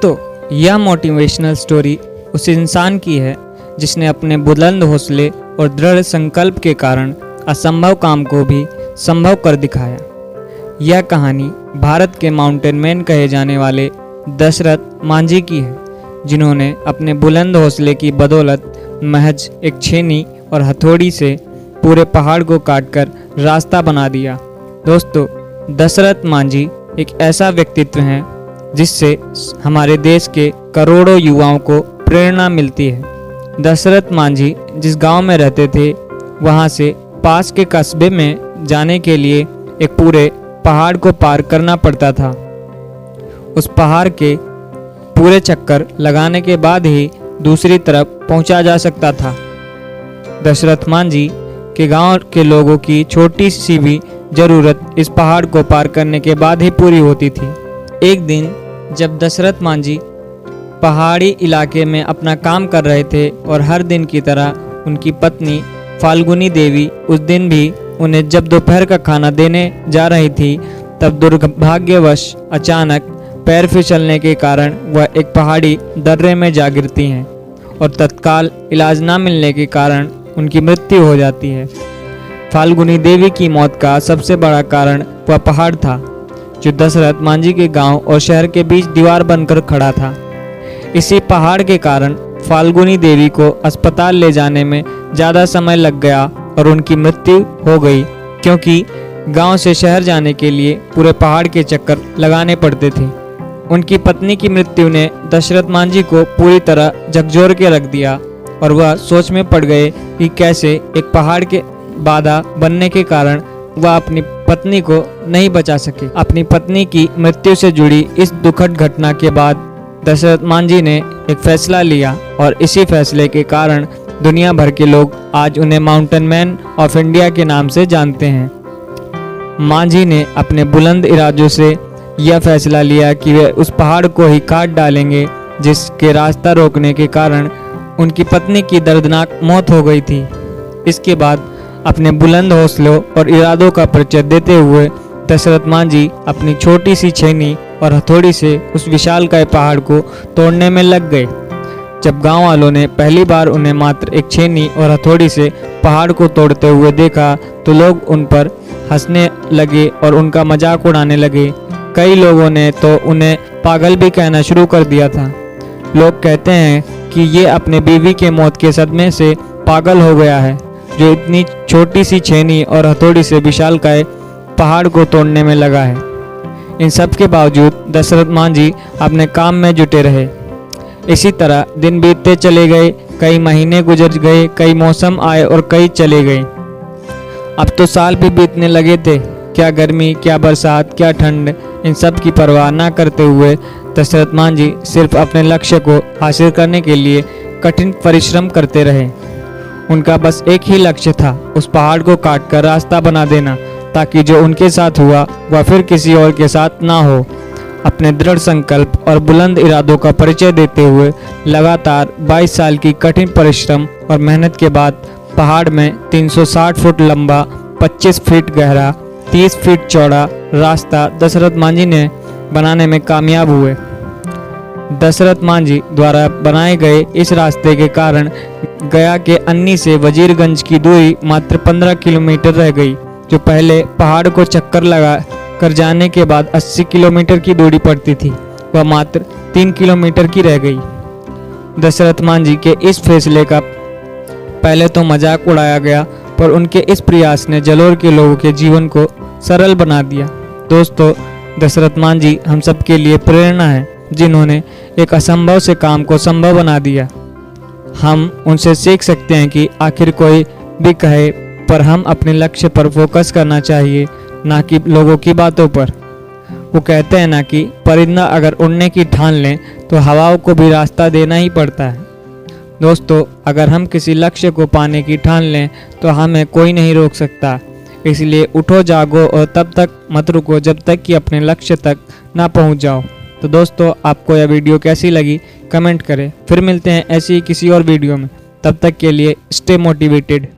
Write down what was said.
दोस्तों, यह motivational story उस इंसान की है जिसने अपने बुलंद हौसले और दृढ़ संकल्प के कारण असंभव काम को भी संभव कर दिखाया। यह कहानी भारत के माउंटेन मैन कहे जाने वाले दशरथ मांझी की है, जिन्होंने अपने बुलंद हौसले की बदौलत महज एक छेनी और हथौड़ी से पूरे पहाड़ को काटकर रास्ता बना दिया। दोस्तों, दशरथ मांझी एक ऐसा व्यक्तित्व है जिससे हमारे देश के करोड़ों युवाओं को प्रेरणा मिलती है। दशरथ मांझी जिस गांव में रहते थे, वहां से पास के कस्बे में जाने के लिए एक पूरे पहाड़ को पार करना पड़ता था। उस पहाड़ के पूरे चक्कर लगाने के बाद ही दूसरी तरफ पहुंचा जा सकता था। दशरथ मांझी के गांव के लोगों की छोटी सी भी ज़रूरत इस पहाड़ को पार करने के बाद ही पूरी होती थी। एक दिन जब दशरथ मांझी पहाड़ी इलाके में अपना काम कर रहे थे और हर दिन की तरह उनकी पत्नी फाल्गुनी देवी उस दिन भी उन्हें जब दोपहर का खाना देने जा रही थी, तब दुर्भाग्यवश अचानक पैर फिसलने के कारण वह एक पहाड़ी दर्रे में जा गिरती हैं और तत्काल इलाज न मिलने के कारण उनकी मृत्यु हो जाती है। फाल्गुनी देवी की मौत का सबसे बड़ा कारण वह पहाड़ था, जो दशरथ मांझी के गांव और शहर के बीच दीवार बनकर खड़ा था। इसी पहाड़ के कारण फाल्गुनी देवी को अस्पताल ले जाने में ज़्यादा समय लग गया और उनकी मृत्यु हो गई, क्योंकि गांव से शहर जाने के लिए पूरे पहाड़ के चक्कर लगाने पड़ते थे। उनकी पत्नी की मृत्यु ने दशरथ मांझी को पूरी तरह झकझोर के रख दिया और वह सोच में पड़ गए कि कैसे एक पहाड़ के बाधा बनने के कारण वह अपनी पत्नी को नहीं बचा सके। अपनी पत्नी की मृत्यु से जुड़ी इस दुखद घटना के बाद दशरथ मांझी ने एक फैसला लिया और इसी फैसले के कारण दुनिया भर के लोग आज उन्हें माउंटेन मैन ऑफ इंडिया के नाम से जानते हैं। मांझी ने अपने बुलंद इरादों से यह फैसला लिया कि वे उस पहाड़ को ही काट डालेंगे जिसके रास्ता रोकने के कारण उनकी पत्नी की दर्दनाक मौत हो गई थी। इसके बाद अपने बुलंद हौसलों और इरादों का परिचय देते हुए दशरथ मांझी अपनी छोटी सी छेनी और हथौड़ी से उस विशालकाय पहाड़ को तोड़ने में लग गए। जब गांव वालों ने पहली बार उन्हें मात्र एक छेनी और हथौड़ी से पहाड़ को तोड़ते हुए देखा, तो लोग उन पर हंसने लगे और उनका मजाक उड़ाने लगे। कई लोगों ने तो उन्हें पागल भी कहना शुरू कर दिया था। लोग कहते हैं कि ये अपने बीवी के मौत के सदमे से पागल हो गया है, जो इतनी छोटी सी छेनी और हथौड़ी से विशालकाय पहाड़ को तोड़ने में लगा है। इन सब के बावजूद दशरथ मांझी अपने काम में जुटे रहे। इसी तरह दिन बीतते चले गए, कई महीने गुजर गए, कई मौसम आए और कई चले गए। अब तो साल भी बीतने लगे थे। क्या गर्मी, क्या बरसात, क्या ठंड, इन सब की परवाह न करते हुए दशरथ मांझी सिर्फ अपने लक्ष्य को हासिल करने के लिए कठिन परिश्रम करते रहे। उनका बस एक ही लक्ष्य था, उस पहाड़ को काटकर रास्ता बना देना, ताकि जो उनके साथ हुआ वह फिर किसी और के साथ ना हो। अपने दृढ़ संकल्प और बुलंद इरादों का परिचय देते हुए लगातार 22 साल की कठिन परिश्रम और मेहनत के बाद पहाड़ में 360 फुट लंबा, 25 फीट गहरा, 30 फीट चौड़ा रास्ता दशरथ मांझी ने बनाने में कामयाब हुए। दशरथ मांझी द्वारा बनाए गए इस रास्ते के कारण गया के अन्नी से वजीरगंज की दूरी मात्र 15 किलोमीटर रह गई, जो पहले पहाड़ को चक्कर लगा कर जाने के बाद 80 किलोमीटर की दूरी पड़ती थी, वह मात्र 3 किलोमीटर की रह गई। दशरथ मांझी के इस फैसले का पहले तो मजाक उड़ाया गया, पर उनके इस प्रयास ने जलोर के लोगों के जीवन को सरल बना दिया। दोस्तों, दशरथ मांझी हम सब के लिए प्रेरणा है, जिन्होंने एक असंभव से काम को संभव बना दिया। हम उनसे सीख सकते हैं कि आखिर कोई भी कहे, पर हम अपने लक्ष्य पर फोकस करना चाहिए, ना कि लोगों की बातों पर। वो कहते हैं ना कि परिंदा अगर उड़ने की ठान लें तो हवाओं को भी रास्ता देना ही पड़ता है। दोस्तों, अगर हम किसी लक्ष्य को पाने की ठान लें तो हमें कोई नहीं रोक सकता। इसलिए उठो, जागो और तब तक मत रुको जब तक कि अपने लक्ष्य तक ना पहुंच जाओ। तो दोस्तों, आपको यह वीडियो कैसी लगी कमेंट करें। फिर मिलते हैं ऐसी ही किसी और वीडियो में। तब तक के लिए स्टे मोटिवेटेड।